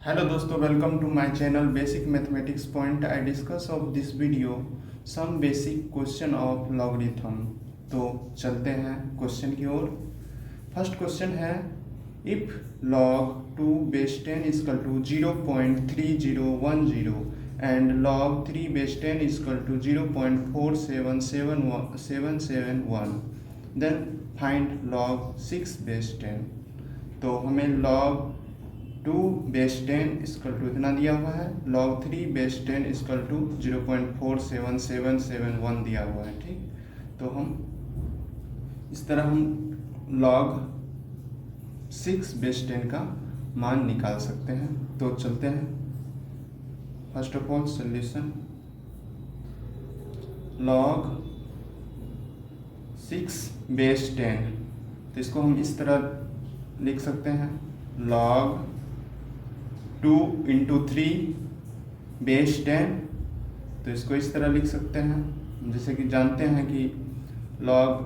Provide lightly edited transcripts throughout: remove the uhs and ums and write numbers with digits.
Hello दोस्तों, welcome to my channel Basic Mathematics Point. I discuss of this video some basic question of logarithm. तो चलते हैं question की ओर। First question है if log 2 base 10 is equal to 0.3010 and log 3 base 10 is equal to 0.47771 then find log 6 base 10। तो हमें log 2 base 10 equal to इतना दिया हुआ है, log 3 बेस 10 इक्वल टू 0.47771 दिया हुआ है। ठीक, तो हम इस तरह हम log 6 बेस 10 का मान निकाल सकते हैं। तो चलते हैं। First of all solution, log 6 base 10, तो इसको हम इस तरह लिख सकते हैं log 2 इंटू 3 बेस 10। तो इसको इस तरह लिख सकते हैं, जैसे कि जानते हैं कि log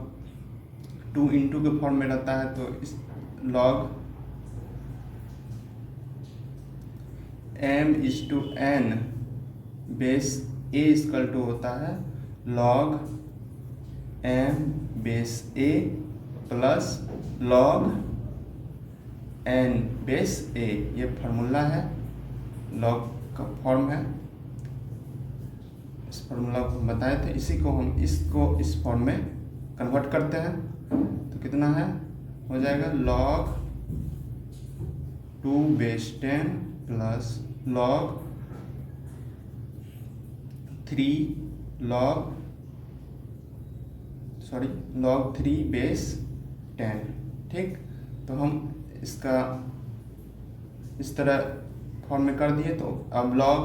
2 इंटू के फॉर्म में रहता है, तो इस log m is to n base a equal to होता है log m base a plus log n base a। ये फार्मूला है, log का फॉर्म है। इस फार्मूला को हम बताए थे, इसी को हम इसको इस फॉर्म में कन्वर्ट करते हैं। तो कितना है, हो जाएगा log 2 base 10 plus log 3 base 10। ठीक, तो हम इसका इस तरह फॉर्म में कर दिए। तो अब log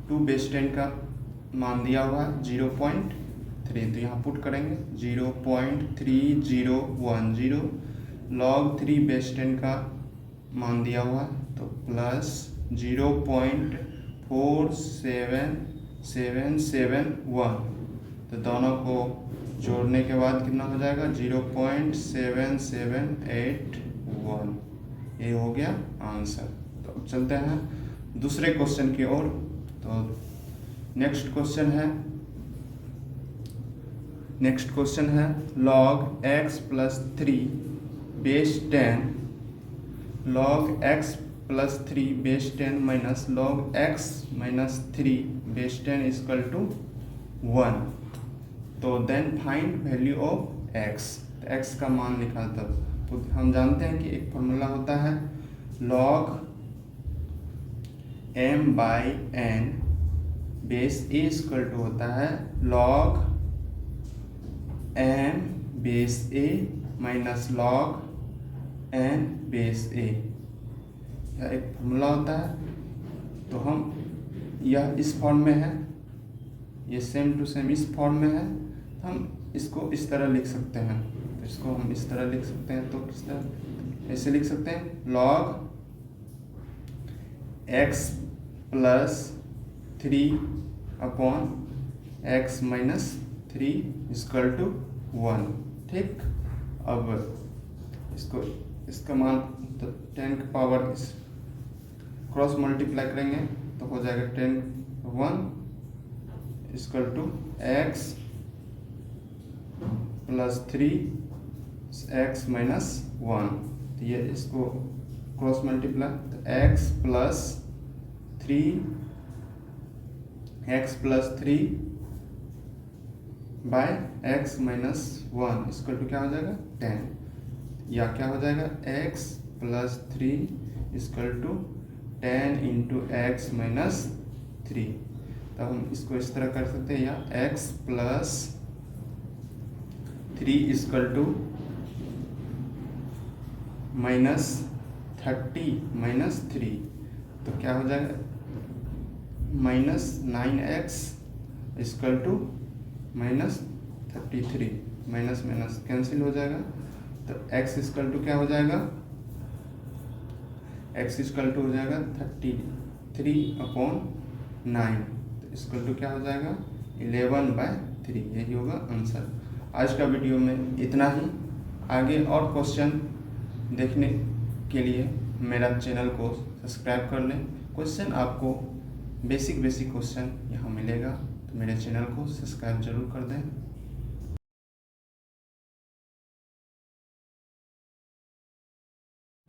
2 बेस 10 का मान दिया हुआ है 0.3, तो यहाँ पुट करेंगे 0.3010। log 3 बेस 10 का मान दिया हुआ है, तो प्लस 0.4771। तो दोनों को जोड़ने के बाद कितना हो जाएगा 0.7781। ये हो गया आंसर। तो अब चलते हैं दूसरे क्वेश्चन की ओर। तो नेक्स्ट क्वेश्चन है log x plus 3 base 10, log x plus 3 base 10 minus log x minus 3 base 10 equal to 1। तो then find value of x। तो x का मान निकालता, तो हम जानते हैं कि एक फॉर्मूला होता है log m by n base a equal to होता है log m base a minus log n base a। यह एक फॉर्मूला होता है। तो हम यह इस फॉर्म में है, ये सेम टू सेम इस फॉर्म में है, तो हम इसको इस तरह लिख सकते हैं। तो इसको हम इस तरह लिख सकते हैं, तो किस तरह ऐसे लिख सकते हैं log x plus 3 upon x minus 3 equal to 1। ठीक, अब इसका मान तो 10 की पावर क्रॉस मल्टीप्लाई करेंगे तो हो जाएगा 10 1 equal to x plus 3 x minus 1। तो ये इसको क्रॉस मल्टीप्लाई, तो x plus 3 by x minus 1 equal to क्या हो जाएगा 10, या क्या हो जाएगा x plus 3 equal to 10 into x minus 3। तो हम इसको इस तरह कर सकते हैं, या x plus 3 equal to minus 30 minus 3। तो क्या हो जाएगा minus 9x equal to minus 33, minus minus cancel हो जाएगा। तो x इक्वल टू क्या हो जाएगा, x इक्वल टू हो जाएगा 33 अपॉन 9। तो इक्वल टू क्या हो जाएगा 11/3। यही होगा आंसर। आज का वीडियो में इतना ही। आगे और क्वेश्चन देखने के लिए मेरा चैनल को सब्सक्राइब कर लें। क्वेश्चन आपको बेसिक क्वेश्चन यहाँ मिलेगा, तो मेरे चैनल को सब्सक्राइब जरूर कर दें।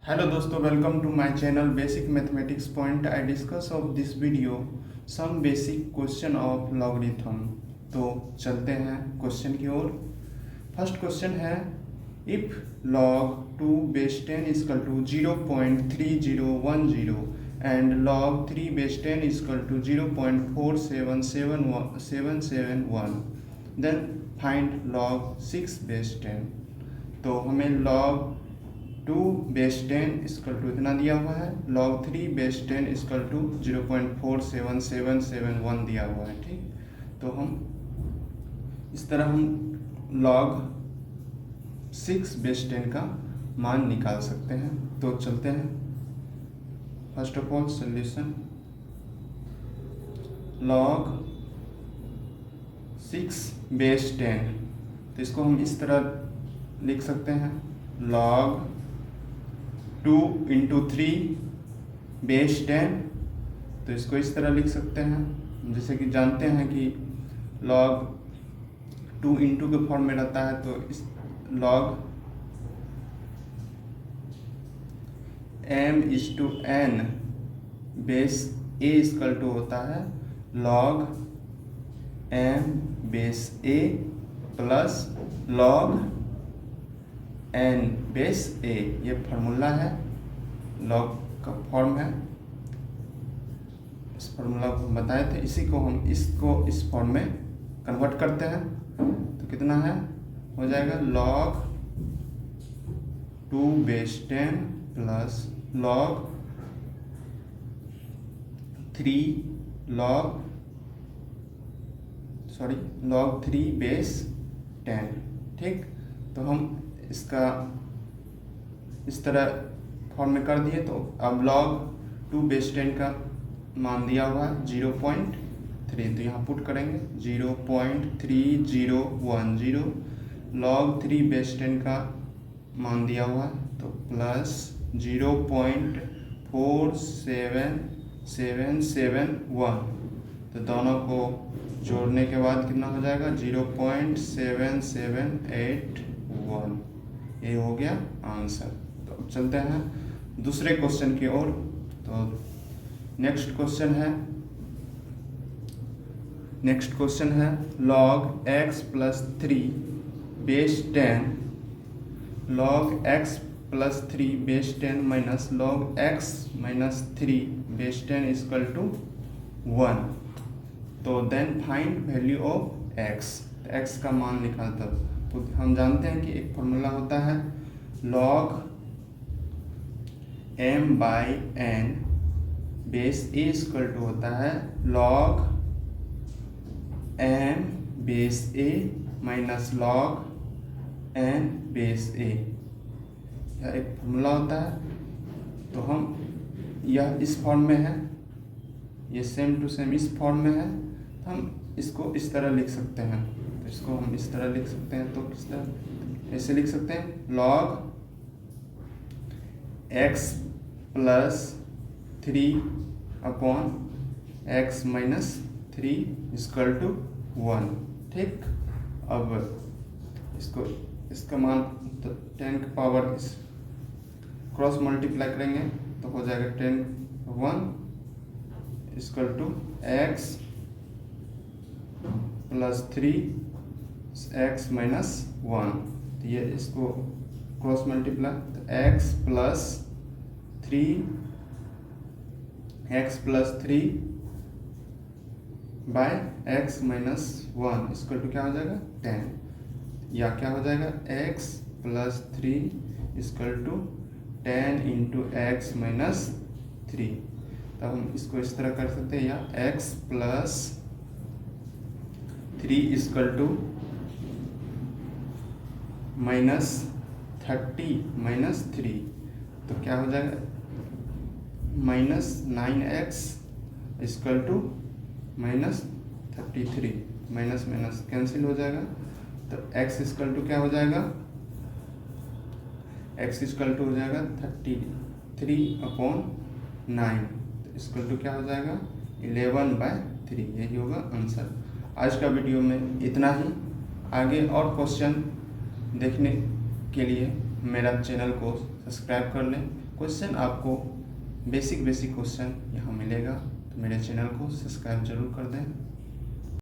Hello दोस्तों, welcome to my channel basic mathematics point. I discuss of this video some basic question of logarithm. तो चलते हैं क्वेश्चन की ओर। फर्स्ट क्वेश्चन है, if log 2 base 10 is equal to 0.3010 and log 3 base 10 is equal to 0.47771 then find log 6 base 10। तो हमें log 2 base 10 equal to इतना दिया हुआ है, log 3 बेस 10 इक्वल टू 0.47771 दिया हुआ है। ठीक, तो हम इस तरह हम log 6 बेस 10 का मान निकाल सकते हैं। तो चलते हैं। First of all solution, log 6 base 10, तो इसको हम इस तरह लिख सकते हैं, log 2 इंटू 3 बेस 10। तो इसको इस तरह लिख सकते हैं, जैसे कि जानते हैं कि log 2 इंटू के फॉर्म में रहता है, तो इस log m is to n base a equal to होता है log m base a plus log n base a। ये फार्मूला है, log का फॉर्म है, इस फार्मूला को हम बताए थे। इसी को हम इस फॉर्म में कन्वर्ट करते हैं, तो कितना है, हो जाएगा log 2 base 10 plus log 3 base 10। ठीक, तो हम इसका इस तरह फॉर्म में कर दिए। तो अब log 2 बेस 10 का मान दिया हुआ है 0.3, तो यहाँ पुट करेंगे 0.3010। log 3 बेस 10 का मान दिया हुआ है, तो प्लस 0.4771, तो दोनों को जोड़ने के बाद कितना हो जाएगा, 0.7781। ये हो गया आंसर। तो अब चलते हैं दूसरे क्वेश्चन की ओर। तो नेक्स्ट क्वेश्चन है log x plus 3 base 10, log x plus 3 base 10 minus log x minus 3 base 10 equal to 1। तो then find value of x। x का मान निकालता, तो हम जानते हैं कि एक फॉर्मूला होता है log m by n base a equal to होता है log m base a minus log n base a। यह एक फॉर्मूला होता है। तो हम यह इस फॉर्म में है, ये सेम टू सेम इस फॉर्म में है, तो हम इसको इस तरह लिख सकते हैं। तो इसको हम इस तरह लिख सकते हैं, तो किस तरह ऐसे लिख सकते हैं, log x plus 3 upon x minus 3 equal to 1। ठीक, अब इसका मान तो 10 की पावर इस क्रॉस मल्टीप्लाई करेंगे, तो हो जाएगा 10 1 equal to x plus 3 x minus 1। तो ये इसको क्रॉस मल्टीप्लाई, तो x plus 3 by x minus 1 equal to क्या हो जाएगा 10, या क्या हो जाएगा x plus 3 equal to 10 into x minus 3। तब हम इसको इस तरह कर सकते हैं, या x plus 3 equal to minus 30 minus 3, तो क्या हो जाएगा minus 9x equal to minus 33, minus minus cancel हो जाएगा। तो x इक्वल टू क्या हो जाएगा, x इक्वल टू हो जाएगा 33 अपॉन 9। तो तो इक्वल टू क्या हो जाएगा 11/3, यही होगा आंसर। आज का वीडियो में इतना ही। आगे और क्वेश्चन देखने के लिए मेरा चैनल को सब्सक्राइब कर लें। क्वेश्चन आपको बेसिक क्वेश्चन यहाँ मिलेगा, तो मेरे चैनल को सब्सक्राइब जरूर कर दें।